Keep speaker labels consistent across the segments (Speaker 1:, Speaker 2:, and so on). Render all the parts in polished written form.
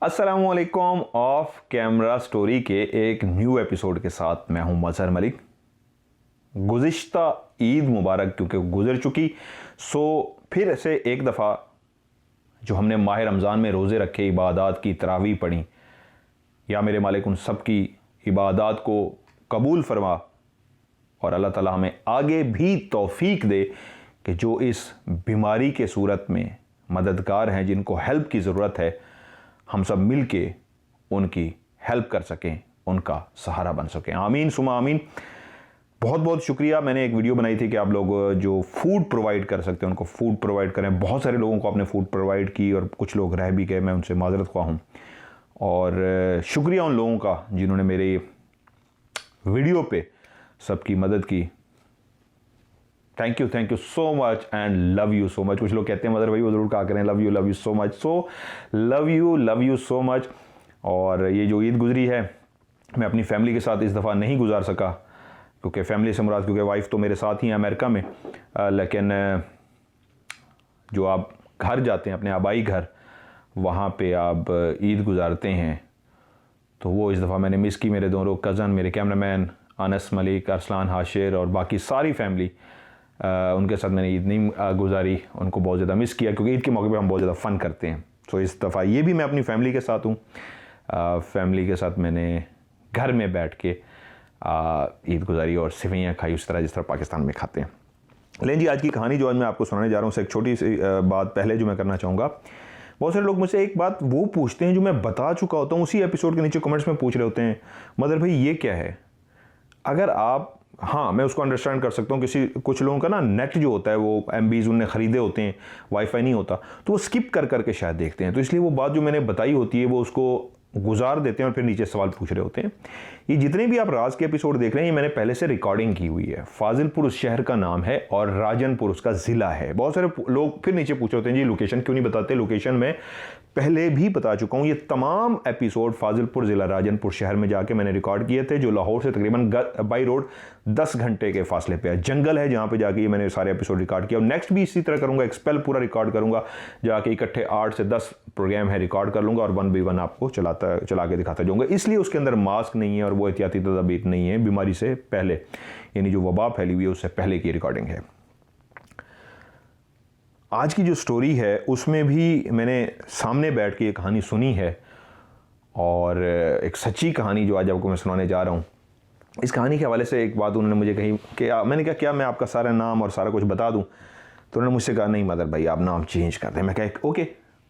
Speaker 1: अस्सलामुअलैकुम। Of camera story के एक न्यू एपिसोड के साथ मैं हूं मजहर मलिक। गुज़िश्ता ईद मुबारक क्योंकि गुज़र चुकी, सो फिर से एक दफ़ा जो हमने माह रमज़ान में रोज़े रखे, इबादत की, तरावी पढ़ी, या मेरे मालिक उन सब की इबादत को कबूल फरमा और अल्लाह ताला हमें आगे भी तौफीक दे कि जो इस बीमारी के सूरत में मददगार हैं, जिनको हेल्प की ज़रूरत है, हम सब मिल के उनकी हेल्प कर सकें, उनका सहारा बन सकें। आमीन सुमा आमीन। बहुत बहुत शुक्रिया। मैंने एक वीडियो बनाई थी कि आप लोग जो फूड प्रोवाइड कर सकते हैं उनको फूड प्रोवाइड करें। बहुत सारे लोगों को आपने फूड प्रोवाइड की और कुछ लोग रह भी गए, मैं उनसे माजरत ख्वाह हूँ। और शुक्रिया उन लोगों का जिन्होंने मेरे वीडियो पे सबकी मदद की। Thank you so much and love you so much. कुछ लोग कहते हैं मदर भाई वो ज़रूर कहा करें love you so much. So love you so much. और ये जो ईद गुजरी है मैं अपनी फैमिली के साथ इस दफ़ा नहीं गुजार सका, क्योंकि फैमिली से मुराद, क्योंकि वाइफ तो मेरे साथ ही है अमेरिका में, लेकिन जो आप घर जाते हैं अपने आबाई घर, वहाँ पे आप ईद गुजारते हैं, तो वो इस दफ़ा मैंने मिस की। मेरे दोनों कज़न, मेरे कैमरामैन अनस मलिक, अरसलान हाशिर और बाकी सारी फैमिली, उनके साथ मैंने ईद नहीं गुजारी, उनको बहुत ज़्यादा मिस किया, क्योंकि ईद के मौके पे हम बहुत ज़्यादा फ़न करते हैं। तो इस दफ़ा ये भी मैं अपनी फैमिली के साथ हूँ। फैमिली के साथ मैंने घर में बैठ के ईद गुजारी और सेवइयाँ खाई, उस तरह जिस तरह पाकिस्तान में खाते हैं। लेकिन जी आज की कहानी जो आज मैं आपको सुनाने जा रहा हूँ, उससे एक छोटी सी बात पहले जो मैं करना चाहूँगा। बहुत सारे लोग मुझसे एक बात वो पूछते हैं जो मैं बता चुका होता हूँ, उसी एपिसोड के नीचे कमेंट्स में पूछ रहे होते हैं, मदर भाई ये क्या है। अगर आप, हाँ मैं उसको अंडरस्टैंड कर सकता हूँ, कुछ लोगों का ना नेट जो होता है वो एमबीज उनने ख़रीदे होते हैं, वाईफाई नहीं होता, तो वो स्किप कर करके शायद देखते हैं, तो इसलिए वो बात जो मैंने बताई होती है वो उसको गुजार देते हैं और फिर नीचे सवाल पूछ रहे होते हैं। ये जितने भी आप राज के एपिसोड देख रहे हैं ये मैंने पहले से रिकॉर्डिंग की हुई है। फाजिलपुर उस शहर का नाम है और राजनपुर उसका ज़िला है। बहुत सारे लोग फिर नीचे पूछ रहे होते हैं जी लोकेशन क्यों नहीं बताते। लोकेशन में पहले भी बता चुका हूँ। ये तमाम एपिसोड फाजिलपुर ज़िला राजनपुर शहर में जाके मैंने रिकॉर्ड किए थे, जो लाहौर से तकरीबन बाई रोड 10 घंटे के फासले पे है। जंगल है जहाँ पे जाके ये मैंने सारे एपिसोड रिकॉर्ड किया, और नेक्स्ट भी इसी तरह करूँगा। एक्सपेल पूरा रिकॉर्ड करूँगा, जाके इकट्ठे 8 से 10 प्रोग्राम है रिकॉर्ड कर लूँगा और 1 by 1 आपको चला के दिखाता जाऊँगा। इसलिए उसके अंदर मास्क नहीं है और वो एहतियाती तदाबीर नहीं है, बीमारी से पहले, यानी जो वबा फैली हुई है उससे पहले की रिकॉर्डिंग है। आज की जो स्टोरी है उसमें भी मैंने सामने बैठ के ये कहानी सुनी है, और एक सच्ची कहानी जो आज आपको मैं सुनाने जा रहा हूँ। इस कहानी के हवाले से एक बात उन्होंने मुझे कही कि मैंने कहा क्या मैं आपका सारा नाम और सारा कुछ बता दूं, तो उन्होंने मुझसे कहा नहीं मदर भाई आप नाम चेंज कर दें। मैं कहा ओके,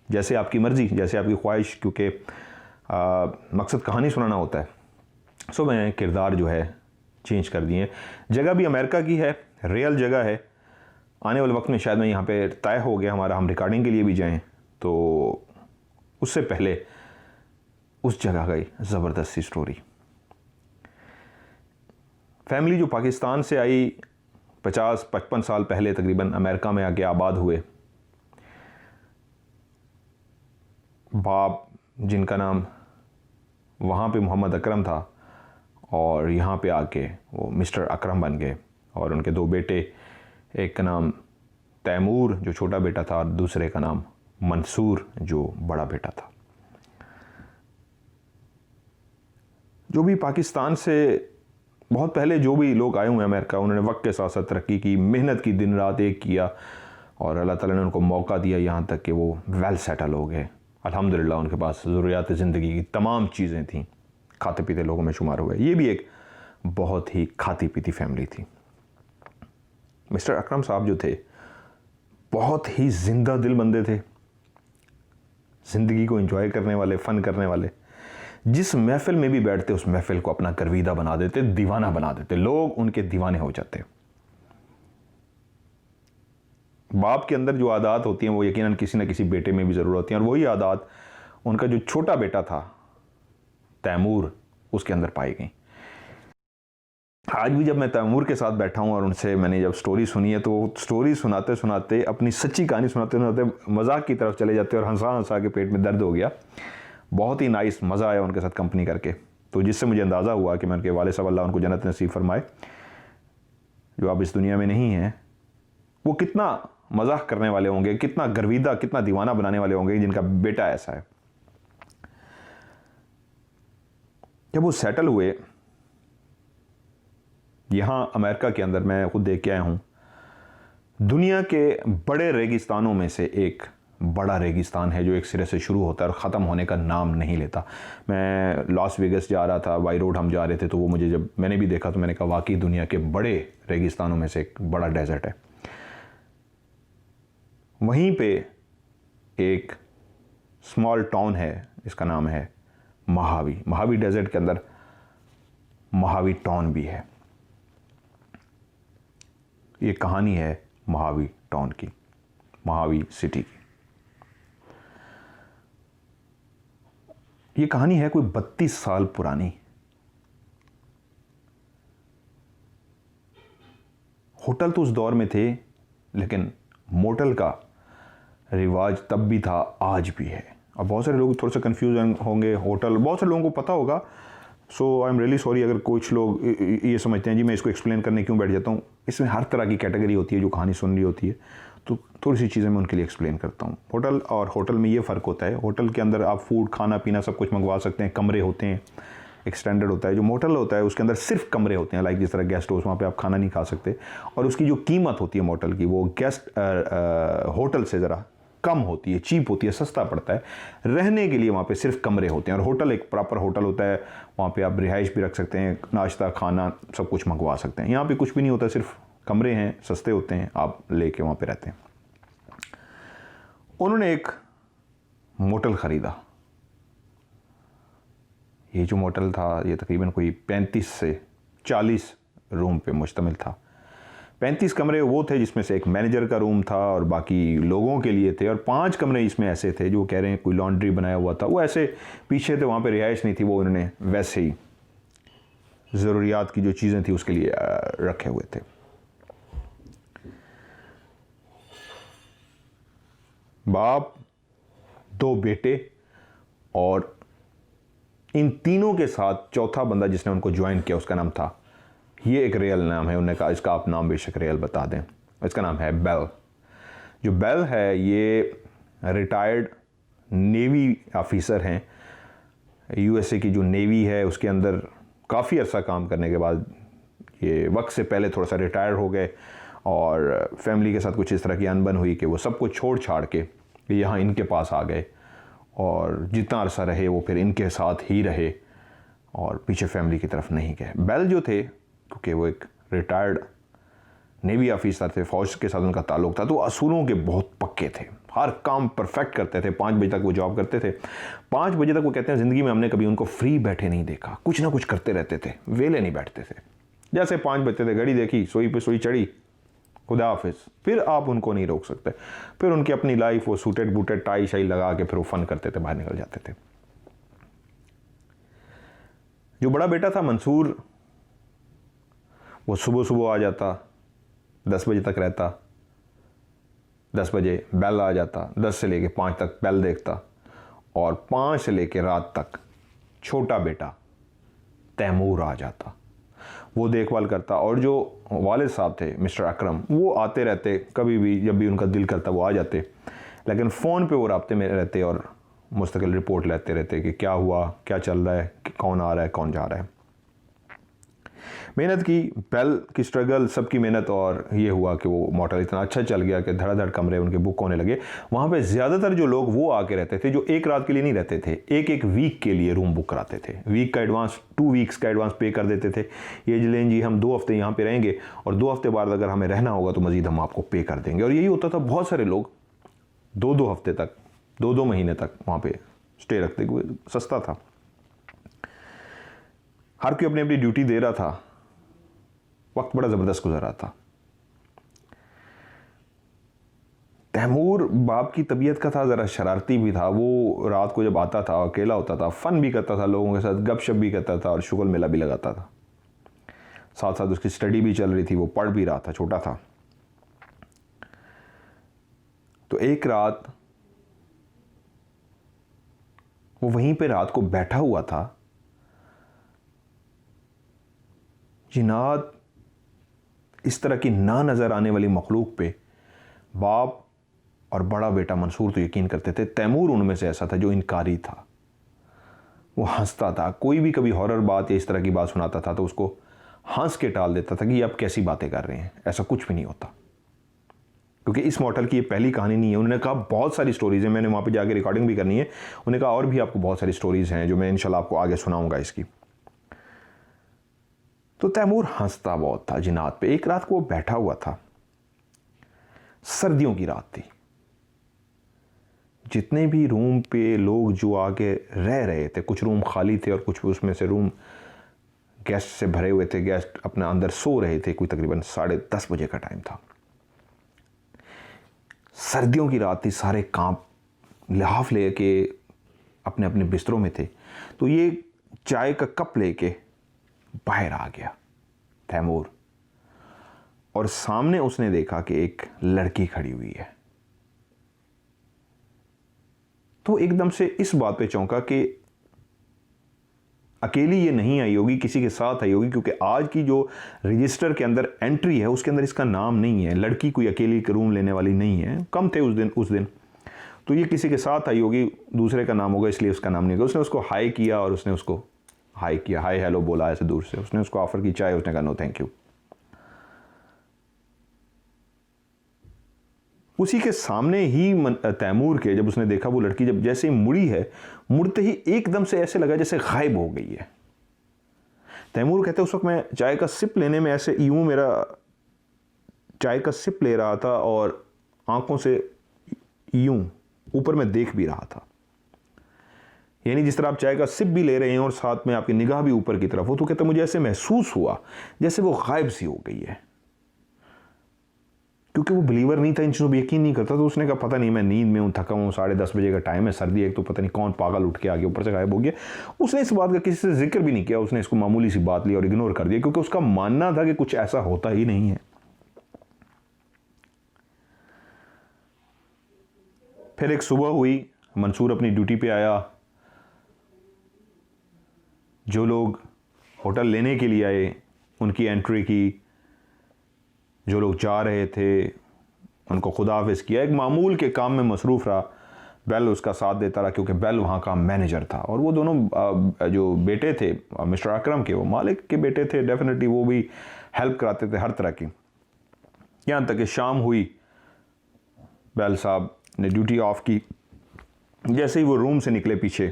Speaker 1: जैसे आपकी मर्ज़ी, जैसे आपकी ख्वाहिश, क्योंकि मकसद कहानी सुनाना होता है। सो मैं किरदार जो है चेंज कर दिए। जगह भी अमेरिका की है, रियल जगह है। आने वाले वक्त में शायद मैं यहाँ पे तय हो गया हमारा, हम रिकॉर्डिंग के लिए भी जाएं, तो उससे पहले उस जगह गई ज़बरदस्त सी स्टोरी। फैमिली जो पाकिस्तान से आई 50-55 साल पहले तकरीबन अमेरिका में आके आबाद हुए। बाप जिनका नाम वहाँ पे मोहम्मद अकरम था और यहाँ पे आके वो मिस्टर अकरम बन गए, और उनके 2 बेटे, एक का नाम तैमूर जो छोटा बेटा था और दूसरे का नाम मंसूर जो बड़ा बेटा था। जो भी पाकिस्तान से बहुत पहले जो भी लोग आए हुए हैं अमेरिका, उन्होंने वक्त के साथ साथ तरक्की की, मेहनत की, दिन रात एक किया, और अल्लाह ताला ने उनको मौका दिया यहाँ तक कि वो वेल सेटल हो गए। अल्हम्दुलिल्लाह उनके पास ज़रूरियात ज़िंदगी की तमाम चीज़ें थीं, खाते पीते लोगों में शुमार हुए। ये भी एक बहुत ही खाती पीती फैमिली थी। मिस्टर अकरम साहब जो थे बहुत ही जिंदा दिल बंदे थे, ज़िंदगी को एंजॉय करने वाले, फ़न करने वाले। जिस महफिल में भी बैठते उस महफिल को अपना गर्विदा बना देते, दीवाना बना देते, लोग उनके दीवाने हो जाते। बाप के अंदर जो आदत होती हैं वो यकीनन किसी न किसी बेटे में भी ज़रूर होती हैं, और वही आदत उनका जो छोटा बेटा था तैमूर, उसके अंदर पाई गई। आज भी जब मैं तैमूर के साथ बैठा हूँ और उनसे मैंने जब स्टोरी सुनी है, तो स्टोरी सुनाते सुनाते, अपनी सच्ची कहानी सुनाते सुनाते मजाक की तरफ चले जाते और हंसा हंसा के पेट में दर्द हो गया। बहुत ही नाइस, मज़ा आया उनके साथ कंपनी करके। तो जिससे मुझे अंदाज़ा हुआ कि मैं उनके वाले साहब अल्लाह उनको जन्नत नसीब फरमाए, जो अब इस दुनिया में नहीं है, वो कितना मजाक करने वाले होंगे, कितना गर्विदा, कितना दीवाना बनाने वाले होंगे जिनका बेटा ऐसा है। जब वो सेटल हुए यहाँ अमेरिका के अंदर, मैं खुद देख के आया हूँ, दुनिया के बड़े रेगिस्तानों में से एक बड़ा रेगिस्तान है जो एक सिरे से शुरू होता है और ख़त्म होने का नाम नहीं लेता। मैं लॉस वेगस जा रहा था, बाई रोड हम जा रहे थे, तो वो मुझे जब मैंने भी देखा तो मैंने कहा वाकई दुनिया के बड़े रेगिस्तानों में से एक बड़ा डेजर्ट है। वहीं पे एक स्मॉल टाउन है, इसका नाम है महावी। महावी डेजर्ट के अंदर महावी टाउन भी है। ये कहानी है महावी टाउन की, महावी सिटी की। ये कहानी है कोई 32 साल पुरानी। होटल तो उस दौर में थे, लेकिन मोटल का रिवाज तब भी था, आज भी है। अब बहुत सारे लोग थोड़ा सा कंफ्यूजन होंगे, होटल बहुत सारे लोगों को पता होगा, सो आई एम रियली सॉरी अगर कुछ लोग ये समझते हैं जी मैं इसको एक्सप्लेन करने क्यों बैठ जाता हूँ। इसमें हर तरह की कैटेगरी होती है जो कहानी सुन रही होती है, तो थोड़ी सी चीज़ें मैं उनके लिए एक्सप्लेन करता हूँ। होटल और होटल में ये फ़र्क होता है, होटल के अंदर आप फूड, खाना पीना सब कुछ मंगवा सकते हैं, कमरे होते हैं, एक स्टैंडर्ड होता है। जो मोटल होता है उसके अंदर सिर्फ कमरे होते हैं, लाइक जिस तरह गेस्ट हाउस, वहाँ पे आप खाना नहीं खा सकते। और उसकी जो कीमत होती है मोटल की, वो गेस्ट होटल से ज़रा कम होती है, चीप होती है, सस्ता पड़ता है। रहने के लिए वहाँ पे सिर्फ कमरे होते हैं, और होटल एक प्रॉपर होटल होता है, वहाँ पे आप रिहाइश भी रख सकते हैं, नाश्ता खाना सब कुछ मंगवा सकते हैं। यहाँ पे कुछ भी नहीं होता, सिर्फ कमरे हैं, सस्ते होते हैं, आप लेके वहाँ पे रहते हैं। उन्होंने एक मोटल ख़रीदा। ये जो मोटल था ये तकरीबन कोई 35 से 40 रूम पे मुश्तमिल था। 35 कमरे वो थे जिसमें से एक मैनेजर का रूम था और बाकी लोगों के लिए थे, और 5 कमरे इसमें ऐसे थे जो कह रहे हैं कोई लॉन्ड्री बनाया हुआ था, वो ऐसे पीछे थे, वहाँ पे रिहाइश नहीं थी, वो उन्होंने वैसे ही ज़रूरियात की जो चीज़ें थी उसके लिए रखे हुए थे। बाप, 2 बेटे, और इन तीनों के साथ चौथा बंदा जिसने उनको ज्वाइन किया उसका नाम था, ये एक रियल नाम है, उन्होंने कहा इसका आप नाम बेशक रियल बता दें, इसका नाम है बेल। जो बेल है ये रिटायर्ड नेवी ऑफिसर हैं। यूएसए की जो नेवी है उसके अंदर काफ़ी अर्सा काम करने के बाद ये वक्त से पहले थोड़ा सा रिटायर हो गए, और फैमिली के साथ कुछ इस तरह की अनबन हुई कि वो सब कुछ छोड़ छाड़ के यहाँ इनके पास आ गए, और जितना अरसा रहे वो फिर इनके साथ ही रहे और पीछे फैमिली की तरफ नहीं गए। बेल जो थे, क्योंकि वो एक रिटायर्ड नेवी ऑफिसर थे, फ़ौज के साथ उनका ताल्लुक था, तो असूलों के बहुत पक्के थे, हर काम परफेक्ट करते थे। 5 बजे तक वो जॉब करते थे। 5 बजे तक वो कहते हैं ज़िंदगी में हमने कभी उनको फ्री बैठे नहीं देखा, कुछ ना कुछ करते रहते थे, वेले नहीं बैठते थे। जैसे 5 बजते थे, घड़ी देखी, सोई पे सोई चढ़ी, खुदा हाफिज़, फिर आप उनको नहीं रोक सकते। फिर उनकी अपनी लाइफ, वो सूटेड बूटेड टाई शाई लगा के फिर वो फन करते थे, बाहर निकल जाते थे। जो बड़ा बेटा था मंसूर, वो सुबह सुबह आ जाता, 10 बजे तक रहता, 10 बजे बेल आ जाता, 10 से लेके 5 तक बेल देखता, और 5 से लेके रात तक छोटा बेटा तैमूर आ जाता, वो देखभाल करता। और जो वालिद साहब थे मिस्टर अकरम, वो आते रहते, कभी भी जब भी उनका दिल करता वो आ जाते, लेकिन फ़ोन पे वो राब्ते में रहते और मुस्तकिल रिपोर्ट लेते रहते कि क्या हुआ, क्या चल रहा है, कौन आ रहा है, कौन जा रहा है। मेहनत की, बेल की स्ट्रगल, सबकी मेहनत, और ये हुआ कि वो मोटल इतना अच्छा चल गया कि धड़ाधड़ कमरे उनके बुक होने लगे। वहाँ पे ज़्यादातर जो लोग वो आके रहते थे, जो एक रात के लिए नहीं रहते थे, एक वीक के लिए रूम बुक कराते थे। वीक का एडवांस, 2 वीक्स का एडवांस पे कर देते थे। ये जलें जी हम 2 हफ्ते यहाँ पर रहेंगे और 2 हफ्ते बाद अगर हमें रहना होगा तो मज़ीद हम आपको पे कर देंगे। और यही होता था, बहुत सारे लोग 2-2 हफ्ते तक, 2-2 महीने तक वहाँ पर स्टे रखते हुए, सस्ता था। हर कोई अपनी अपनी ड्यूटी दे रहा था, वक्त बड़ा ज़बरदस्त गुजर रहा था। तैमूर बाप की तबीयत का था, ज़रा शरारती भी था। वो रात को जब आता था अकेला होता था, फ़न भी करता था, लोगों के साथ गपशप भी करता था और शुगल मेला भी लगाता था। साथ साथ उसकी स्टडी भी चल रही थी, वो पढ़ भी रहा था, छोटा था। तो एक रात वो वहीं पे रात को बैठा हुआ था, जिन्नात इस तरह की ना नज़र आने वाली मखलूक पे बाप और बड़ा बेटा मंसूर तो यकीन करते थे, तैमूर उनमें से ऐसा था जो इनकारी था। वो हंसता था। कोई भी कभी हॉरर बात या इस तरह की बात सुनाता था तो उसको हंस के टाल देता था कि ये आप कैसी बातें कर रहे हैं, ऐसा कुछ भी नहीं होता। क्योंकि इस मॉडल की ये पहली कहानी नहीं है। उन्होंने कहा बहुत सारी स्टोरीज़ हैं, मैंने वहाँ पे जाके रिकॉर्डिंग भी करनी है। उन्होंने कहा और भी आपको बहुत सारी स्टोरीज़ हैं जो मैं इंशाल्लाह आपको आगे सुनाऊंगा इसकी। तो तैमूर हंसता बहुत था जिन्नात पे। एक रात को वो बैठा हुआ था, सर्दियों की रात थी। जितने भी रूम पे लोग जो आगे रह रहे थे, कुछ रूम खाली थे और कुछ उसमें से रूम गेस्ट से भरे हुए थे। गेस्ट अपने अंदर सो रहे थे। कोई तकरीबन 10:30 बजे का टाइम था। सर्दियों की रात थी, सारे कांप लिहाफ लेके अपने अपने बिस्तरों में थे। तो ये चाय का कप लेके बाहर आ गया तैमूर, और सामने उसने देखा कि एक लड़की खड़ी हुई है। तो एकदम से इस बात पे चौंका कि अकेली ये नहीं आई होगी, किसी के साथ आई होगी, क्योंकि आज की जो रजिस्टर के अंदर एंट्री है उसके अंदर इसका नाम नहीं है। लड़की कोई अकेली रूम लेने वाली नहीं है, कम थे उस दिन। तो ये किसी के साथ आई होगी, दूसरे का नाम होगा, इसलिए उसका नाम नहीं होगा। उसने उसको हाई किया और उसने उसको हाई किया, हाई हेलो बोला ऐसे दूर से। उसने उसको ऑफर की चाय, उसने कहा नो थैंक यू। उसी के सामने ही तैमूर के जब उसने देखा वो लड़की जब जैसे ही मुड़ी है, मुड़ते ही एकदम से ऐसे लगा जैसे गायब हो गई है। तैमूर कहते उस वक्त मैं चाय का सिप लेने में ऐसे यूं मेरा चाय का सिप ले रहा था और आंखों से यूं ऊपर में देख भी रहा था। यानी जिस तरह आप चाय का सिप भी ले रहे हैं और साथ में आपकी निगाह भी ऊपर की तरफ हो। तो कहते मुझे ऐसे महसूस हुआ जैसे वो गायब सी हो गई है। क्योंकि वो बिलीवर नहीं था, इन चीज़ों पर यकीन नहीं करता। तो उसने कहा पता नहीं, मैं नींद में हूँ, थका हूँ, 10:30 बजे का टाइम है, सर्दी एक, तो पता नहीं कौन पागल उठ के आगे ऊपर से गायब हो गया। उसने इस बात का किसी से जिक्र भी नहीं किया। उसने इसको मामूली सी बात ली और इग्नोर कर दिया, क्योंकि उसका मानना था कि कुछ ऐसा होता ही नहीं है। फिर एक सुबह हुई, मंसूर अपनी ड्यूटी पे आया। जो लोग होटल लेने के लिए आए उनकी एंट्री की, जो लोग जा रहे थे उनको खुदा हाफिज़ किया। एक मामूल के काम में मसरूफ़ रहा। बेल उसका साथ देता रहा, क्योंकि बेल वहाँ का मैनेजर था। और वो दोनों जो बेटे थे मिस्टर अकरम के, वो मालिक के बेटे थे। डेफिनेटली वो भी हेल्प कराते थे हर तरह की। यहाँ तक कि शाम हुई, बेल साहब ने ड्यूटी ऑफ की। जैसे ही वो रूम से निकले पीछे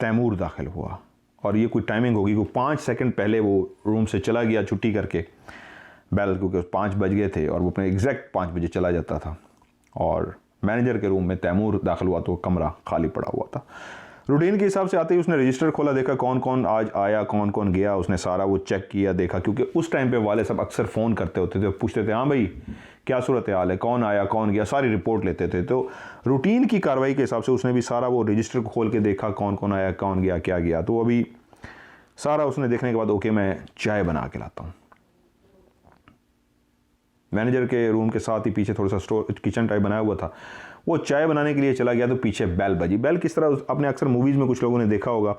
Speaker 1: तैमूर दाखिल हुआ। और ये कोई टाइमिंग होगी, कोई 5 सेकंड पहले वो रूम से चला गया छुट्टी करके। बेल क्योंकि 5 बज गए थे और वो अपने एग्जैक्ट 5 बजे चला जाता था। और मैनेजर के रूम में तैमूर दाखिल हुआ तो कमरा खाली पड़ा हुआ था। रूटीन के हिसाब से आते ही उसने रजिस्टर खोला, देखा कौन कौन आज आया, कौन कौन गया। उसने सारा वो चेक किया, देखा। क्योंकि उस टाइम पे वाले सब अक्सर फ़ोन करते होते थे, पूछते थे हाँ भाई क्या सूरत हाल है, कौन आया कौन गया, सारी रिपोर्ट लेते थे। तो रूटीन की कार्रवाई के हिसाब से उसने भी सारा वो रजिस्टर को खोल के देखा, कौन कौन आया, कौन गया, क्या गया। तो अभी सारा उसने देखने के बाद ओके मैं चाय बना के लाता हूँ। मैनेजर के रूम के साथ ही पीछे थोड़ा सा किचन टाइप बनाया हुआ था। वो चाय बनाने के लिए चला गया तो पीछे बेल बजी। बेल किस तरह आपने अक्सर मूवीज़ में कुछ लोगों ने देखा होगा,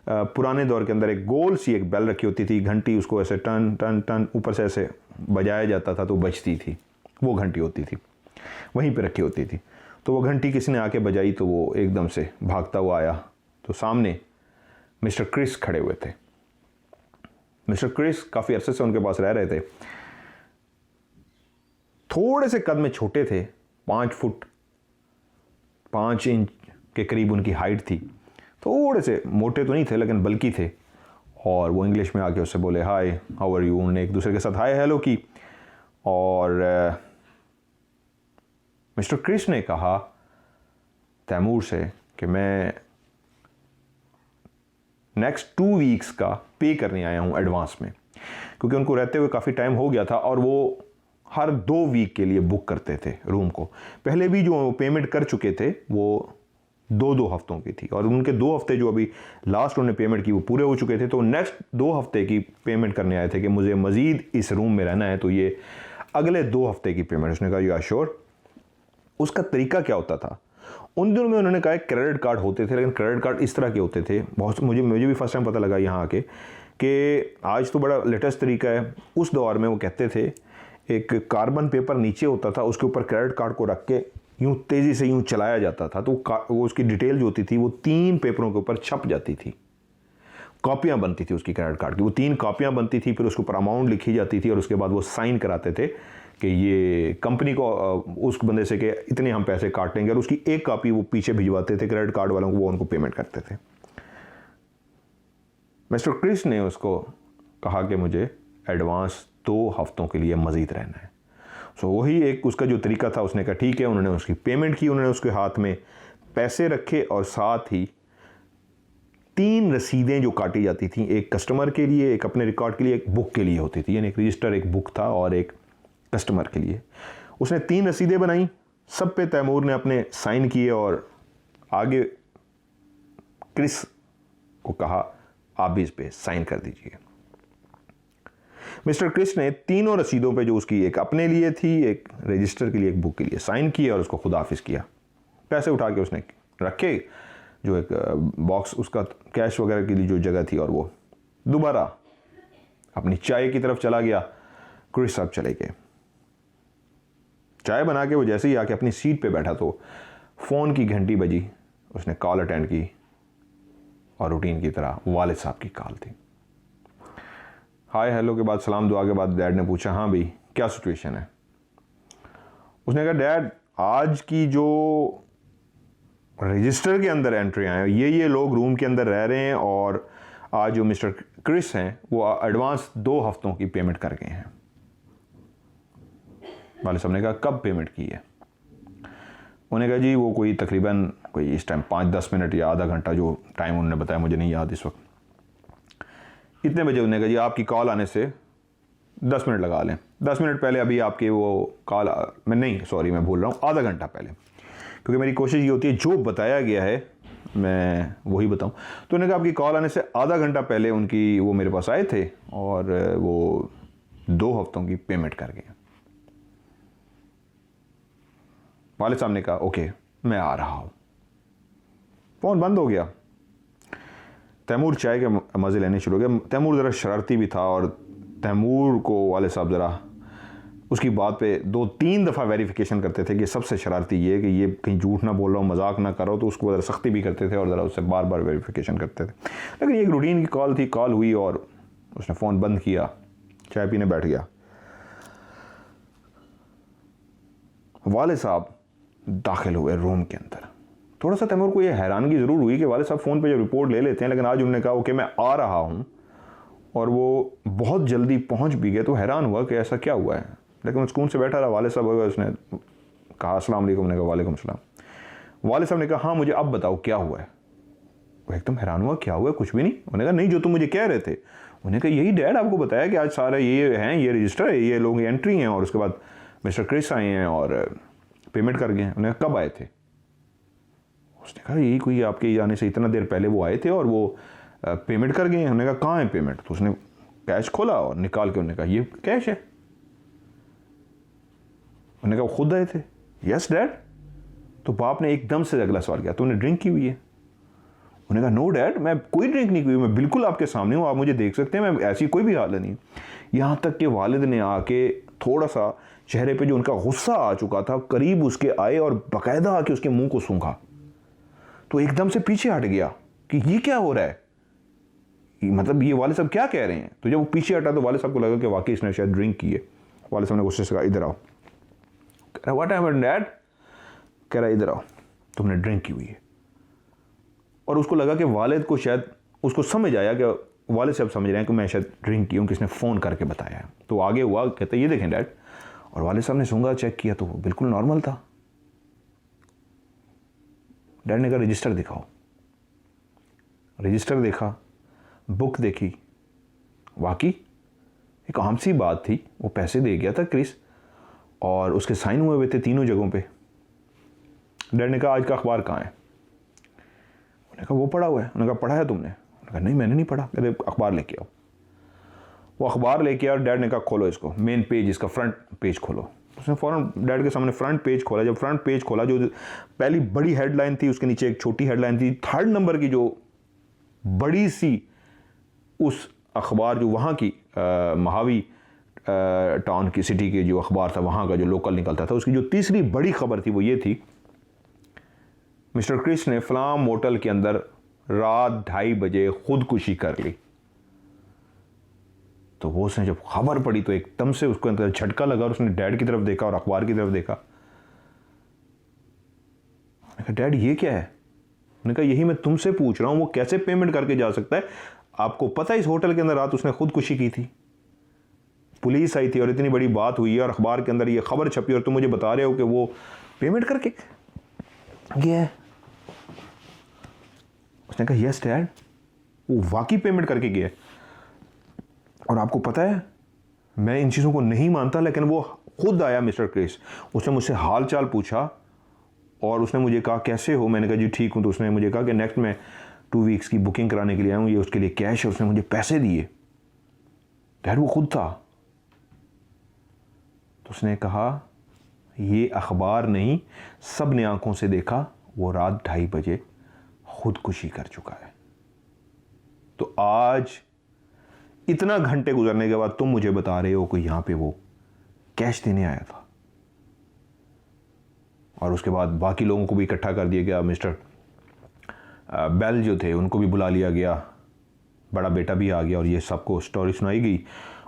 Speaker 1: पुराने दौर के अंदर एक गोल सी एक बेल रखी होती थी, घंटी, उसको ऐसे टन टन टन ऊपर से ऐसे बजाया जाता था तो बजती थी। वो घंटी होती थी, वहीं पे रखी होती थी। तो वो घंटी किसी ने आके बजाई तो वो एकदम से भागता हुआ आया। तो सामने मिस्टर क्रिस खड़े हुए थे। मिस्टर क्रिस काफ़ी अरसे से उनके पास रह रहे थे। थोड़े से कद में छोटे थे, 5 फुट 5 इंच के करीब उनकी हाइट थी। थोड़े से मोटे तो नहीं थे लेकिन बल्कि थे। और वो इंग्लिश में आके उससे बोले हाय हाउ आर यू। उन्होंने एक दूसरे के साथ हाय हेलो की। और मिस्टर क्रिस ने कहा तैमूर से कि मैं नेक्स्ट 2 वीक्स का पे करने आया हूँ एडवांस में, क्योंकि उनको रहते हुए काफ़ी टाइम हो गया था और वो हर 2 वीक के लिए बुक करते थे रूम को। पहले भी जो पेमेंट कर चुके थे वो 2-2 हफ्तों की थी, और उनके 2 हफ्ते जो अभी लास्ट उन्होंने पेमेंट की वो पूरे हो चुके थे। तो नेक्स्ट 2 हफ्ते की पेमेंट करने आए थे कि मुझे मज़ीद इस रूम में रहना है, तो ये अगले 2 हफ्ते की पेमेंट। उसने कहा यू आर श्योर। उसका तरीका क्या होता था उन दिनों में, उन्होंने कहा क्रेडिट कार्ड होते थे, लेकिन क्रेडिट कार्ड इस तरह के होते थे। बहुत मुझे भी फर्स्ट टाइम पता लगा यहाँ आके कि आज तो बड़ा लेटेस्ट तरीका है। उस दौर में वो कहते थे एक कार्बन पेपर नीचे होता था, उसके ऊपर क्रेडिट कार्ड को रख के यूँ तेज़ी से यूँ चलाया जाता था, तो वो उसकी डिटेल जो होती थी वो 3 पेपरों के ऊपर छप जाती थी, कॉपियाँ बनती थी उसकी क्रेडिट कार्ड की, वो 3 कॉपियाँ बनती थी, फिर उसके ऊपर अमाउंट लिखी जाती थी और उसके बाद वो साइन कराते थे कि ये कंपनी को उस बंदे से कि इतने हम पैसे काटेंगे, और उसकी एक कॉपी वो पीछे भिजवाते थे क्रेडिट कार्ड वालों को, वो उनको पेमेंट करते थे। मिस्टर क्रिस ने उसको कहा कि मुझे एडवांस 2 हफ्तों के लिए मज़ीद रहना है। सो वही एक उसका जो तरीका था, उसने कहा ठीक है, उन्होंने उसकी पेमेंट की, उन्होंने उसके हाथ में पैसे रखे और साथ ही 3 रसीदें जो काटी जाती थी, एक कस्टमर के लिए, एक अपने रिकॉर्ड के लिए, एक बुक के लिए होती थी, यानी एक रजिस्टर, एक बुक था और एक कस्टमर के लिए। उसने 3 रसीदें बनाई, सब पे तैमूर ने अपने साइन किए और आगे क्रिस को कहा आप भी इस पे साइन कर दीजिए। मिस्टर क्रिस ने तीनों रसीदों पे, जो उसकी एक अपने लिए थी, एक रजिस्टर के लिए, एक बुक के लिए, साइन किए और उसको खुदाफिज किया। पैसे उठा के उसने रखे, जो एक बॉक्स उसका कैश वगैरह के लिए जो जगह थी, और वो दोबारा अपनी चाय की तरफ चला गया। क्रिस साहब चले गए, चाय बना के वो जैसे ही आके अपनी सीट पे बैठा तो फ़ोन की घंटी बजी। उसने कॉल अटेंड की और रूटीन की तरह वालिद साहब की कॉल थी। हाय हेलो के बाद, सलाम दुआ के बाद डैड ने पूछा हाँ भाई क्या सिचुएशन है। उसने कहा डैड आज की जो रजिस्टर के अंदर एंट्री आए, ये लोग रूम के अंदर रह रहे हैं और आज जो मिस्टर क्रिस हैं वो एडवांस 2 हफ्तों की पेमेंट कर गए हैं। वाले साहब ने कहा कब पेमेंट की है? उन्होंने कहा जी वो कोई तकरीबन कोई इस टाइम 5-10 मिनट या आधा घंटा, जो टाइम उन्होंने बताया मुझे नहीं याद इस वक्त, इतने बजे। उन्होंने कहा जी आपकी कॉल आने से 10 मिनट लगा लें, 10 मिनट पहले अभी आपकी वो कॉल, मैं भूल रहा हूँ, आधा घंटा पहले, क्योंकि मेरी कोशिश ये होती है जो बताया गया है मैं वही बताऊँ। तो उन्होंने कहा आपकी कॉल आने से आधा घंटा पहले उनकी वो मेरे पास आए थे और वो 2 हफ्तों की पेमेंट कर गए। वालिद साहब ने कहा ओके मैं आ रहा हूँ। फ़ोन बंद हो गया। तैमूर चाय के मज़े लेने शुरू हो गया। तैमूर ज़रा शरारती भी था और तैमूर को वालिद साहब ज़रा उसकी बात पे 2-3 दफ़ा वेरिफिकेशन करते थे कि सबसे शरारती ये कि ये कहीं झूठ ना बोल रहा हूँ, मजाक ना करो, तो उसको ज़रा सख्ती भी करते थे और ज़रा उससे बार बार वेरिफिकेशन करते थे। लेकिन ये एक रूटीन की कॉल थी, कॉल हुई और उसने फ़ोन बंद किया, चाय पीने बैठ गया। वालिद साहब दाखिल हुए रूम के अंदर। थोड़ा सा तैमूर को ये हैरानगी ज़रूर हुई कि वालिद साहब फ़ोन पे जब रिपोर्ट ले लेते हैं, लेकिन आज उन्होंने कहा ओके मैं आ रहा हूँ, और वो बहुत जल्दी पहुँच भी गए। तो हैरान हुआ कि ऐसा क्या हुआ है, लेकिन वो सुकून से बैठा रहा। वालिद साहब हुए, उसने कहा अस्सलाम वालेकुम। ने कहा वालेकुम सलाम। वालिद साहब ने कहा हाँ मुझे अब बताओ क्या हुआ है। वो एकदम हैरान हुआ, क्या हुआ? कुछ भी नहीं। उन्होंने कहा नहीं जो तुम मुझे कह रहे थे। उन्होंने कहा यही डैड आपको बताया कि आज सारे ये हैं, ये रजिस्टर है, ये लोग एंट्री हैं, और उसके बाद मिस्टर क्रिस आए हैं और पेमेंट कर गए हैं। उन्होंने कहा कब आए थे? उसने कहा यही कोई आपके जाने से इतना देर पहले वो आए थे और वो पेमेंट कर गए हैं। उन्होंने कहा कहाँ है पेमेंट? तो उसने कैश खोला और निकाल के उन्होंने कहा ये कैश है। उन्होंने कहा खुद आए थे? Yes dad. तो बाप ने एकदम से अगला सवाल किया तूने ड्रिंक की हुई है? उन्होंने कहा नो डैड मैं कोई ड्रिंक नहीं की हुई, मैं बिल्कुल आपके सामने हूँ, आप मुझे देख सकते हैं, मैं ऐसी कोई भी हालत नहीं। यहाँ तक कि वालिद ने आके थोड़ा सा चेहरे पे जो उनका गुस्सा आ चुका था करीब उसके आए और बाकायदा आके उसके मुंह को सूंघा। तो एकदम से पीछे हट गया कि ये क्या हो रहा है, मतलब ये वालिद साहब क्या कह रहे हैं। तो जब वो पीछे हटा तो वालिद साहब को लगा कि वाकई इसने शायद ड्रिंक की है। वालिद साहब ने गुस्से से कहा इधर आओ। कह रहा व्हाट हैपेंड डैड? कह रहा इधर आओ, तुमने ड्रिंक की हुई है। और उसको लगा कि वालिद को शायद उसको समझ आया कि वालिद साहब समझ रहे हैं कि मैं शायद ड्रिंक की हूँ, किसने फ़ोन करके बताया है। तो आगे हुआ, कहते ये देखें डैड, और वालिद साहब ने सूंघा, चेक किया तो वो बिल्कुल नॉर्मल था। डैड ने कहा रजिस्टर दिखाओ। रजिस्टर देखा, बुक देखी, वाकई एक आम सी बात थी, वो पैसे दे गया था क्रिस और उसके साइन हुए थे तीनों जगहों पे। डैड ने कहा आज का अखबार कहाँ है? उन्होंने कहा वो पढ़ा हुआ है। उन्होंने कहा पढ़ा है तुमने? उन्होंने कहा नहीं मैंने नहीं पढ़ा। कहते अखबार लेके आओ। वो अखबार लेके आया। डैड ने कहा खोलो इसको, मेन पेज, इसका फ्रंट पेज खोलो। उसने फ़ौरन डैड के सामने फ्रंट पेज खोला। जब फ्रंट पेज खोला, जो पहली बड़ी हेडलाइन थी उसके नीचे एक छोटी हेडलाइन थी, 3rd नंबर की जो बड़ी सी उस अखबार जो वहाँ की महावी टाउन की सिटी के जो अखबार था वहाँ का जो लोकल निकलता था, उसकी जो तीसरी बड़ी खबर थी वो ये थी, मिस्टर क्रिस ने फलां मोटल के अंदर रात 2:30 बजे खुदकुशी कर ली। तो वो उसने जब खबर पड़ी तो एकदम से उसको अंदर झटका लगा और उसने डैड की तरफ देखा और अखबार की तरफ देखा। मैंने कहा डैड ये क्या है? मैंने कहा यही मैं तुमसे पूछ रहा हूं, वो कैसे पेमेंट करके जा सकता है? आपको पता है इस होटल के अंदर रात उसने खुदकुशी की थी, पुलिस आई थी और इतनी बड़ी बात हुई है और अखबार के अंदर ये खबर छपी और तुम मुझे बता रहे हो कि वो पेमेंट करके गया है। उसने कहा यस डैड, वो वाकई पेमेंट करके गया है। और आपको पता है मैं इन चीज़ों को नहीं मानता, लेकिन वो खुद आया मिस्टर क्रिस, उसने मुझसे हाल चाल पूछा और उसने मुझे कहा कैसे हो? मैंने कहा जी ठीक हूँ। तो उसने मुझे कहा कि नेक्स्ट मैं 2 वीक्स की बुकिंग कराने के लिए आया हूँ, ये उसके लिए कैश है, उसने मुझे पैसे दिए। डैड वो खुद था। तो उसने कहा ये अखबार नहीं, सब ने आंखों से देखा, वो रात 2:30 बजे खुदकुशी कर चुका है। तो आज इतना घंटे गुजरने के बाद तुम मुझे बता रहे हो कि यहां पे वो कैश देने आया था। और उसके बाद बाकी लोगों को भी इकट्ठा कर दिया गया, मिस्टर बेल जो थे उनको भी बुला लिया गया, बड़ा बेटा भी आ गया और ये सबको स्टोरी सुनाई गई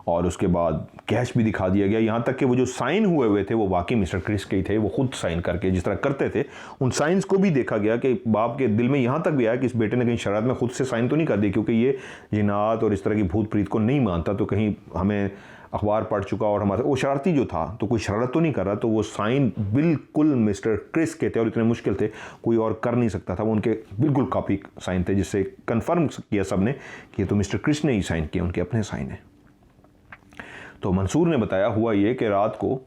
Speaker 1: और उसके बाद कैश भी दिखा दिया गया। यहाँ तक कि वो जो साइन हुए थे वो वाकई मिस्टर क्रिस के ही थे, वो खुद साइन करके जिस तरह करते थे उन साइंस को भी देखा गया कि बाप के दिल में यहाँ तक भी आया कि इस बेटे ने कहीं शरारत में खुद से साइन तो नहीं कर दी, क्योंकि ये जिन्नात और इस तरह की भूत प्रीत को नहीं मानता, तो कहीं हमें अखबार पढ़ चुका और हमारा वो शरारती जो था तो कोई शरारत तो नहीं कर रहा। तो वो साइन बिल्कुल मिस्टर क्रिस के थे और इतने मुश्किल थे कोई और कर नहीं सकता था, वो उनके बिल्कुल कॉपी साइन थे, जिससे कंफर्म किया सबने कि ये तो मिस्टर क्रिस ने ही साइन किया, उनके अपने साइन है। तो मंसूर ने बताया हुआ ये कि रात को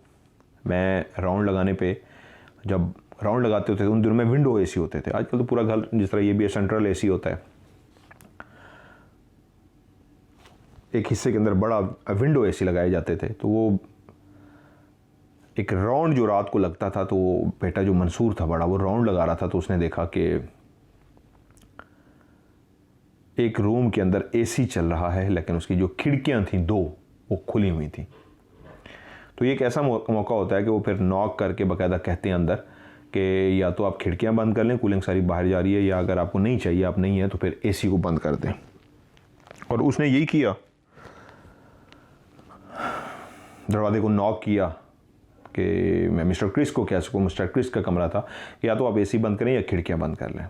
Speaker 1: मैं राउंड लगाने पे, जब राउंड लगाते होते थे उन दिनों में विंडो एसी होते थे, आजकल तो पूरा घर जिस तरह ये भी सेंट्रल एसी होता है, एक हिस्से के अंदर बड़ा विंडो एसी लगाए जाते थे। तो वो एक राउंड जो रात को लगता था, तो वो बेटा जो मंसूर था बड़ा, वो राउंड लगा रहा था, तो उसने देखा कि एक रूम के अंदर एसी चल रहा है लेकिन उसकी जो खिड़कियां थी 2 वो खुली हुई थी। तो ये एक ऐसा मौका होता है कि वो फिर नॉक करके बाकायदा कहते हैं अंदर कि या तो आप खिड़कियां बंद कर लें, कूलिंग सारी बाहर जा रही है, या अगर आपको नहीं चाहिए, आप नहीं है, तो फिर एसी को बंद कर दें। और उसने यही किया, दरवाजे को नॉक किया कि मैं मिस्टर क्रिस को कह सकूँ, मिस्टर क्रिस का कमरा था, कि या तो आप एसी बंद करें या खिड़कियां बंद कर लें।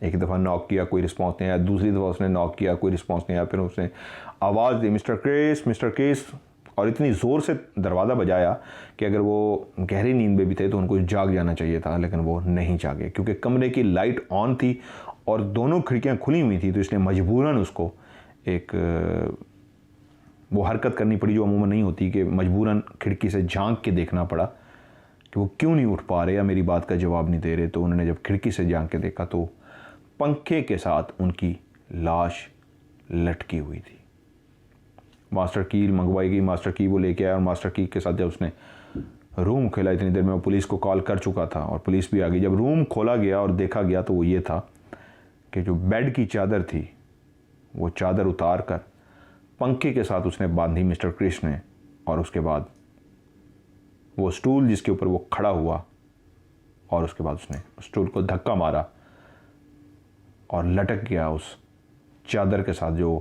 Speaker 1: एक दफ़ा नॉक किया, कोई रिस्पांस नहीं आया, दूसरी दफ़ा उसने नॉक किया, कोई रिस्पांस नहीं आया, फिर उसने आवाज़ दी मिस्टर क्रिस, मिस्टर क्रिस, और इतनी ज़ोर से दरवाज़ा बजाया कि अगर वो गहरी नींद में भी थे तो उनको जाग जाना चाहिए था, लेकिन वो नहीं जागे क्योंकि कमरे की लाइट ऑन थी और दोनों खिड़कियाँ खुली हुई थी। तो इसने मजबूरन उसको एक वो हरकत करनी पड़ी जो अमूमन नहीं होती, कि मजबूरन खिड़की से झांक के देखना पड़ा कि वो क्यों नहीं उठ पा रहे या मेरी बात का जवाब नहीं दे रहे। तो उन्होंने जब खिड़की से झांक के देखा तो पंखे के साथ उनकी लाश लटकी हुई थी। मास्टर की मंगवाई गई, मास्टर की वो लेके आया और मास्टर की के साथ जब उसने रूम खोला, इतनी देर में वो पुलिस को कॉल कर चुका था और पुलिस भी आ गई। जब रूम खोला गया और देखा गया तो वो ये था कि जो बेड की चादर थी वो चादर उतार कर पंखे के साथ उसने बांधी मिस्टर क्रिस ने, और उसके बाद वो स्टूल जिसके ऊपर वो खड़ा हुआ और उसके बाद उसने स्टूल को धक्का मारा और लटक गया उस चादर के साथ जो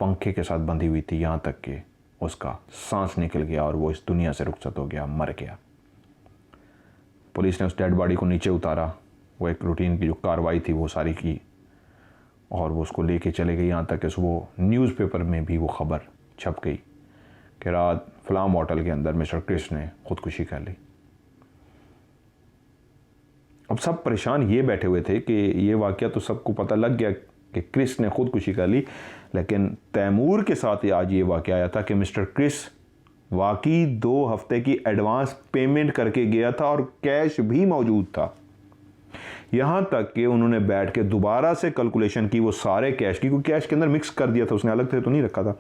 Speaker 1: पंखे के साथ बंधी हुई थी, यहाँ तक कि उसका सांस निकल गया और वो इस दुनिया से रुखसत हो गया, मर गया। पुलिस ने उस डेड बॉडी को नीचे उतारा, वो एक रूटीन की जो कार्रवाई थी वो सारी की और वो उसको लेके चले गए, यहाँ तक कि सुबह न्यूज़पेपर में भी वो खबर छप गई कि रात फलां होटल के अंदर मिस्टर क्रिस ने खुदकुशी कर ली। अब सब परेशान ये बैठे हुए थे कि ये वाक़या तो सबको पता लग गया कि क्रिस ने खुदकुशी कर ली, लेकिन तैमूर के साथ आज ये वाक़या आया था कि मिस्टर क्रिस वाकई 2 हफ्ते की एडवांस पेमेंट करके गया था और कैश भी मौजूद था। यहाँ तक कि उन्होंने बैठ के दोबारा से कैलकुलेशन की वो सारे कैश की, क्योंकि कैश के अंदर मिक्स कर दिया था उसने, अलग से तो नहीं रखा था।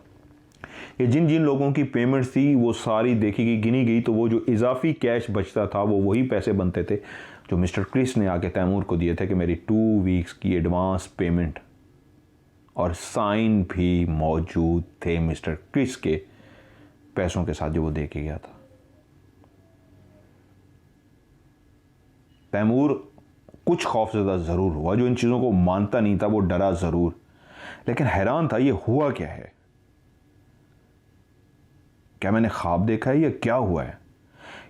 Speaker 1: ये जिन जिन लोगों की पेमेंट्स थी वो सारी देखी गई, गिनी गई, तो वो जो इजाफी कैश बचता था वो वही पैसे बनते थे जो मिस्टर क्रिस ने आके तैमूर को दिए थे कि मेरी 2 वीक्स की एडवांस पेमेंट, और साइन भी मौजूद थे मिस्टर क्रिस के पैसों के साथ जो वो दे के गया था। तैमूर कुछ खौफजदा ज़रूर हुआ, जो इन चीज़ों को मानता नहीं था वो डरा ज़रूर, लेकिन हैरान था ये हुआ क्या है, क्या मैंने ख्वाब देखा है या क्या हुआ है।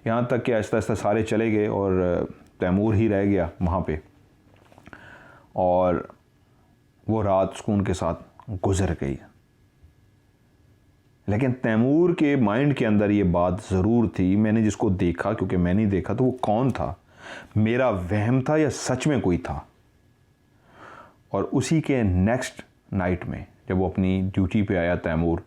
Speaker 1: यहाँ तक कि आहिस्ता आहिस्ता सारे चले गए और तैमूर ही रह गया वहाँ पे, और वो रात सुकून के साथ गुजर गई। लेकिन तैमूर के माइंड के अंदर ये बात ज़रूर थी, मैंने जिसको देखा, क्योंकि मैंने देखा तो वो कौन था, मेरा वहम था या सच में कोई था। और उसी के नेक्स्ट नाइट में जब वो अपनी ड्यूटी पे आया तैमूर,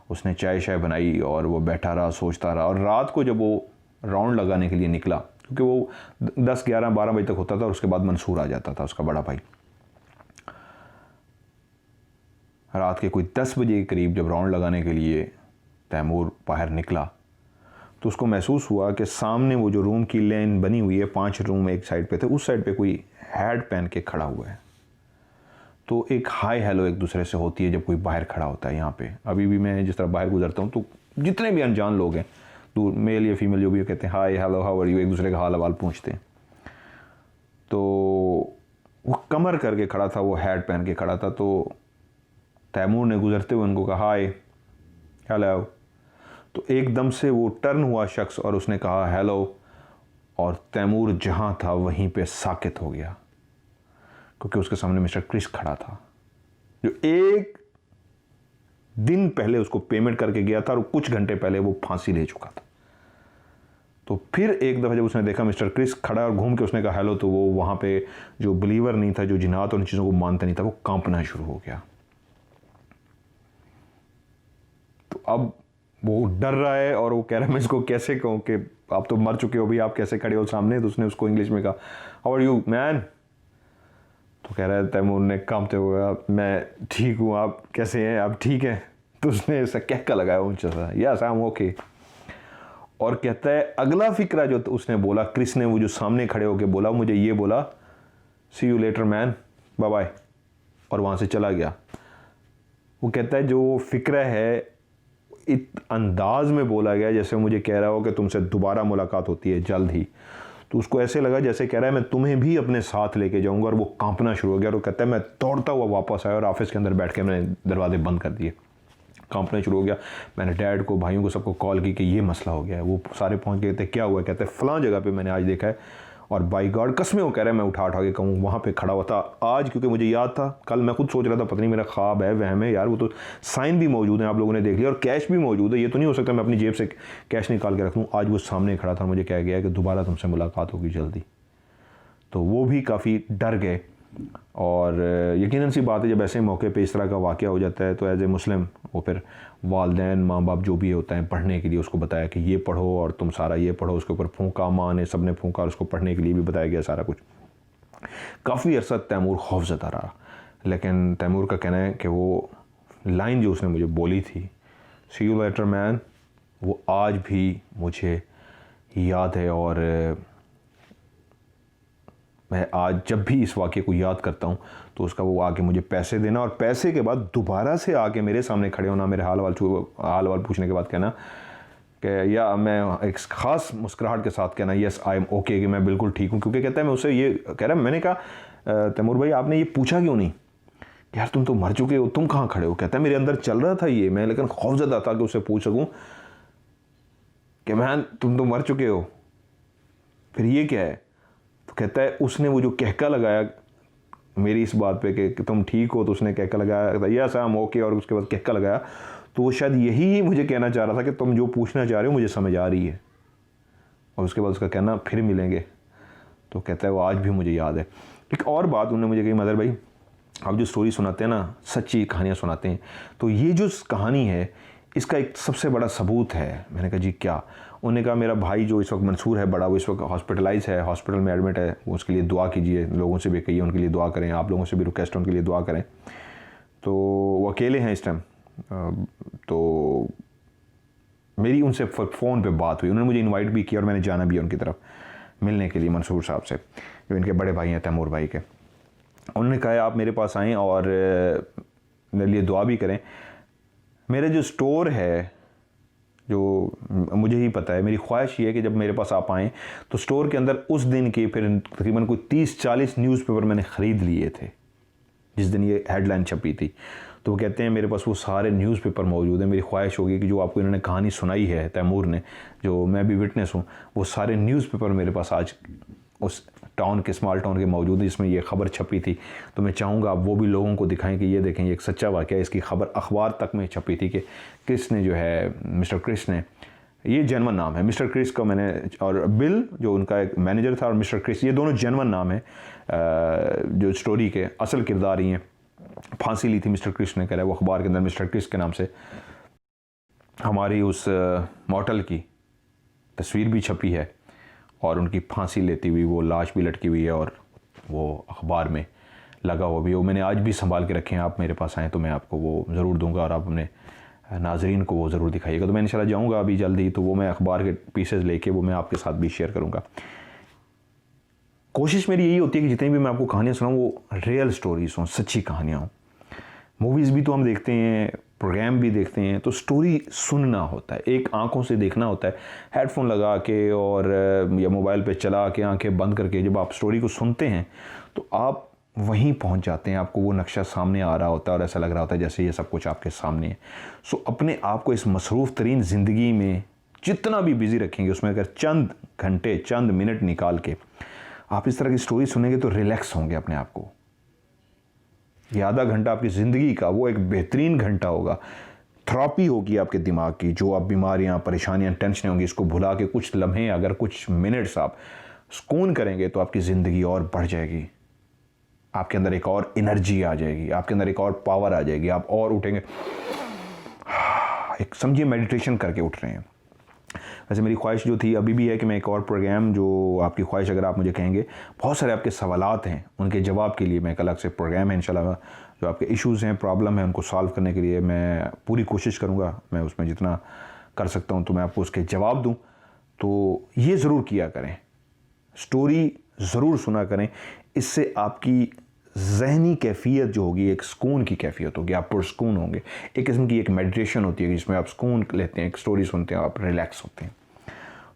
Speaker 1: उसने चाय शाय बनाई और वो बैठा रहा, सोचता रहा। और रात को जब वो राउंड लगाने के लिए निकला, क्योंकि वो 10, 11, 12 बजे तक होता था और उसके बाद मंसूर आ जाता था, उसका बड़ा भाई। रात के कोई 10 बजे के करीब जब राउंड लगाने के लिए तैमूर बाहर निकला तो उसको महसूस हुआ कि सामने वो जो रूम की लाइन बनी हुई है, 5 रूम एक साइड पे थे, उस साइड पे कोई हैट पहन के खड़ा हुआ है। तो एक हाय हेलो एक दूसरे से होती है जब कोई बाहर खड़ा होता है। यहाँ पे अभी भी मैं जिस तरह बाहर गुजरता हूँ तो जितने भी अनजान लोग हैं, दूर मेल या फीमेल जो भी, कहते हैं hi hello how are you, एक दूसरे का हाल हवाल पूछते हैं। तो वो कमर करके खड़ा था, वो हैट पहन के खड़ा था। तो तैमूर ने गुजरते हुए उनको कहा हाय हेलो, तो एकदम से वो टर्न हुआ शख्स और उसने कहा हेलो, और तैमूर जहाँ था वहीं पे साकित हो गया, क्योंकि उसके सामने मिस्टर क्रिस खड़ा था, जो एक दिन पहले उसको पेमेंट करके गया था और कुछ घंटे पहले वो फांसी ले चुका था। तो फिर एक दफ़ा जब उसने देखा मिस्टर क्रिस खड़ा और घूम के उसने कहा हेलो, तो वो वहाँ पे जो बिलीवर नहीं था, जो जिन्नात और उन चीज़ों को मानता नहीं था, वो कांपना शुरू हो गया। तो अब वो डर रहा है और वो कह रहा है मैं इसको कैसे कहूँ कि आप तो मर चुके हो भाई, आप कैसे खड़े हो सामने। तो उसने उसको इंग्लिश में कहा हाउ आर यू मैन। तो कह रहा है तैमूर ने कांपते हुए, मैं ठीक हूँ, आप कैसे हैं, आप ठीक हैं। तो उसने ऐसा कहका लगाया ऊंचा सा, यस आई एम ओके। और कहता है अगला फिक्रा जो उसने बोला, क्रिस ने वो जो सामने खड़े होके बोला, मुझे ये बोला see you later man, bye bye, और वहाँ से चला गया। वो कहता है जो फिक्रा है इत अंदाज में बोला गया जैसे मुझे कह रहा हो कि तुमसे दोबारा मुलाकात होती है जल्द ही। तो उसको ऐसे लगा जैसे कह रहा है मैं तुम्हें भी अपने साथ लेके जाऊंगा, और वो कांपना शुरू हो गया। और वो कहता है मैं दौड़ता हुआ वापस आया और ऑफिस के अंदर बैठ के मैंने दरवाजे बंद कर दिए, कांपना शुरू हो गया। मैंने डैड को, भाइयों को, सबको कॉल की कि ये मसला हो गया है। वो सारे पहुंच गए थे, क्या हुआ, कहते हैं फलां जगह पे मैंने आज देखा है, और बाई गॉड कसमें वो कह रहा है मैं उठा के कहूँ वहाँ पे खड़ा हुआ था आज, क्योंकि मुझे याद था। कल मैं खुद सोच रहा था पता नहीं मेरा ख्वाब है वहम है यार, वो तो साइन भी मौजूद है, आप लोगों ने देख लिया, और कैश भी मौजूद है। ये तो नहीं हो सकता मैं अपनी जेब से कैश निकाल के रख लूँ। आज वो सामने खड़ा था, मुझे कह गया कि दोबारा तुमसे मुलाकात होगी जल्दी। तो वो भी काफ़ी डर गए। और यकीनन सी बात है जब ऐसे मौके पे इस तरह का वाक़या हो जाता है तो एज ए मुस्लिम वो फिर वालदैन माँ बाप जो भी होता है पढ़ने के लिए उसको बताया कि ये पढ़ो और तुम सारा ये पढ़ो, उसके ऊपर फूंका, माँ ने सब ने फूंका, और उसको पढ़ने के लिए भी बताया गया सारा कुछ। काफ़ी अरसा तैमूर खौफज़दा रहा, लेकिन तैमूर का कहना है कि वो लाइन जो उसने मुझे बोली थी सी यू लेटर मैन, वो आज भी मुझे याद है। और मैं आज जब भी इस वाक़े को याद करता हूँ तो उसका वो आके मुझे पैसे देना, और पैसे के बाद दोबारा से आके मेरे सामने खड़े होना, मेरे हाल वाल पूछने के बाद कहना कि या मैं एक ख़ास मुस्कुराहट के साथ कहना यस आई एम ओके, कि मैं बिल्कुल ठीक हूँ। क्योंकि कहता है मैं उससे ये कह रहा, मैंने कहा तैमूर भाई आपने ये पूछा क्यों नहीं, यार तुम तो मर चुके हो, तुम कहाँ खड़े हो। कहता है मेरे अंदर चल रहा था ये, मैं लेकिन खौफज़दा था कि उससे पूछ सकूँ कि मैन तुम तो मर चुके हो, फिर ये क्या है। तो कहता है उसने वो जो कहका लगाया मेरी इस बात पे कि तुम ठीक हो, तो उसने कहका लगाया यस आई एम ओके, और उसके बाद कहका लगाया, तो वो शायद यही मुझे कहना चाह रहा था कि तुम जो पूछना चाह रहे हो मुझे समझ आ रही है। और उसके बाद उसका कहना फिर मिलेंगे। तो कहता है वो आज भी मुझे याद है। एक और बात उन्होंने मुझे कही, मदर भाई आप जो स्टोरी सुनाते हैं ना, सच्ची कहानियाँ सुनाते हैं, तो ये जो कहानी है इसका एक सबसे बड़ा सबूत है। मैंने कहा जी क्या। उन्होंने कहा मेरा भाई जो इस वक्त मंसूर है बड़ा, वो इस वक्त हॉस्पिटलाइज है, हॉस्पिटल में एडमिट है, वो उसके लिए दुआ कीजिए, लोगों से भी कहिए उनके लिए दुआ करें, आप लोगों से भी रिक्वेस्ट है उनके लिए दुआ करें। तो वो अकेले हैं इस टाइम। तो मेरी उनसे फ़ोन पे बात हुई, उन्होंने मुझे इनवाइट भी किया और मैंने जाना भी उनकी तरफ मिलने के लिए, मंसूर साहब से जो इनके बड़े भाई हैं तैमूर भाई के। उन्होंने कहा आप मेरे पास आएँ और मेरे लिए दुआ भी करें। मेरा जो स्टोर है जो मुझे ही पता है। मेरी ख्वाहिश ये है कि जब मेरे पास आप आएँ तो स्टोर के अंदर उस दिन के फिर तकरीबन कोई 30-40 न्यूज़पेपर मैंने ख़रीद लिए थे जिस दिन ये हेडलाइन छपी थी। तो वो कहते हैं मेरे पास वो सारे न्यूज़पेपर मौजूद हैं। मेरी ख्वाहिश होगी कि जो आपको इन्होंने कहानी सुनाई है तैमूर ने, जो मैं भी विटनेस हूँ, वो सारे न्यूज़पेपर मेरे पास आज उस टाउन के, स्मॉल टाउन के मौजूद है जिसमें ये खबर छपी थी। तो मैं चाहूँगा आप वो भी लोगों को दिखाएं कि ये देखें, ये एक सच्चा वाक़या है। इसकी खबर अखबार तक में छपी थी कि क्रिस ने जो है, मिस्टर क्रिस ने, ये जेनवन नाम है मिस्टर क्रिस का, मैंने, और बिल जो उनका एक मैनेजर था और मिस्टर क्रिस, ये दोनों जेनवन नाम है। जो स्टोरी के असल किरदार ही हैं। फांसी ली थी मिस्टर क्रिस ने, कह रहा है वो अखबार के अंदर मिस्टर क्रिस के नाम से हमारी उस मॉडल की तस्वीर भी छपी है और उनकी फांसी लेती हुई वो लाश भी लटकी हुई है और वो अखबार में लगा हुआ भी है। वो मैंने आज भी संभाल के रखे हैं। आप मेरे पास आएँ तो मैं आपको वो ज़रूर दूंगा और आप अपने नाजरीन को वो ज़रूर दिखाइएगा। तो मैं इंशाल्लाह जाऊँगा अभी जल्दी, तो वो मैं अखबार के पीसेज लेके वो मैं आपके साथ भी शेयर करूँगा। कोशिश मेरी यही होती है कि जितनी भी मैं आपको कहानियाँ सुनाऊँ वो रियल स्टोरीज हों, सच्ची कहानियाँ हों। मूवीज़ भी तो हम देखते हैं, प्रोग्राम भी देखते हैं, तो स्टोरी सुनना होता है, एक आंखों से देखना होता है, हेडफोन लगा के और या मोबाइल पे चला के आंखें बंद करके जब आप स्टोरी को सुनते हैं तो आप वहीं पहुंच जाते हैं। आपको वो नक्शा सामने आ रहा होता है और ऐसा लग रहा होता है जैसे ये सब कुछ आपके सामने है। सो अपने आप को इस मसरूफ़ तरीन ज़िंदगी में जितना भी बिज़ी रखेंगे, उसमें अगर चंद घंटे, चंद मिनट निकाल के आप इस तरह की स्टोरी सुनेंगे तो रिलैक्स होंगे अपने आप को। ये आधा घंटा आपकी ज़िंदगी का वो एक बेहतरीन घंटा होगा। थेरेपी होगी आपके दिमाग की। जो आप बीमारियां, परेशानियां, टेंशन होंगी, इसको भुला के कुछ लम्हे, अगर कुछ मिनट्स आप सुकून करेंगे तो आपकी ज़िंदगी और बढ़ जाएगी। आपके अंदर एक और एनर्जी आ जाएगी, आपके अंदर एक और पावर आ जाएगी, आप और उठेंगे, एक समझिए मेडिटेशन करके उठ रहे हैं। वैसे मेरी ख्वाहिश जो थी अभी भी है कि मैं एक और प्रोग्राम, जो आपकी ख्वाहिश अगर आप मुझे कहेंगे, बहुत सारे आपके सवालात हैं, उनके जवाब के लिए मैं एक अलग से प्रोग्राम है इंशाल्लाह। जो आपके इश्यूज़ हैं, प्रॉब्लम है, उनको सॉल्व करने के लिए मैं पूरी कोशिश करूँगा। मैं उसमें जितना कर सकता हूँ तो मैं आपको उसके जवाब दूँ। तो ये ज़रूर किया करें, स्टोरी ज़रूर सुना करें। इससे आपकी ज़हनी कैफियत जो होगी एक सुकून की कैफियत होगी, आप पुरसुकून होंगे। एक किस्म की एक मेडिटेशन होती है जिसमें आप सुकून लेते हैं, एक स्टोरी सुनते हैं, आप रिलैक्स होते हैं।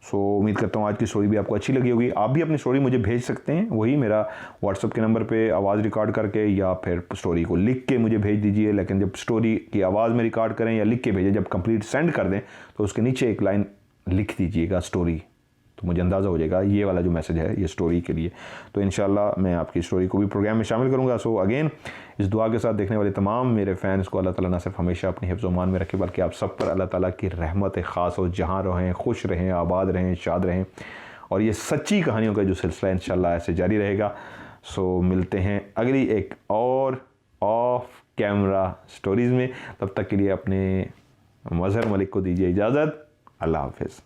Speaker 1: सो उम्मीद करता हूँ आज की स्टोरी भी आपको अच्छी लगी होगी। आप भी अपनी स्टोरी मुझे भेज सकते हैं, वही मेरा व्हाट्सअप के नंबर पे आवाज़ रिकॉर्ड करके, या फिर स्टोरी को लिख के मुझे भेज दीजिए। लेकिन जब स्टोरी की आवाज़ में रिकॉर्ड करें या लिख के भेजें, जब कंप्लीट सेंड कर दें तो उसके नीचे एक लाइन लिख दीजिएगा स्टोरी, तो मुझे अंदाज़ा हो जाएगा ये वाला जो मैसेज है ये स्टोरी के लिए। तो इंशाल्लाह मैं आपकी स्टोरी को भी प्रोग्राम में शामिल करूंगा। सो अगेन, इस दुआ के साथ देखने वाले तमाम मेरे फैंस को अल्लाह ताला ना सिर्फ हमेशा अपनी हिफ्ज़ मान में रखे, बल्कि आप सब पर अल्लाह ताला की रहमत ख़ास हो। जहाँ रहें, खुश रहें, आबाद रहें, शाद रहें, और ये सच्ची कहानियों का जो सिलसिला इंशाल्लाह ऐसे जारी रहेगा। सो मिलते हैं अगली एक और ऑफ कैमरा स्टोरीज़ में। तब तक के लिए अपने मज़हर मलिक को दीजिए इजाज़त। अल्लाह हाफ़िज़।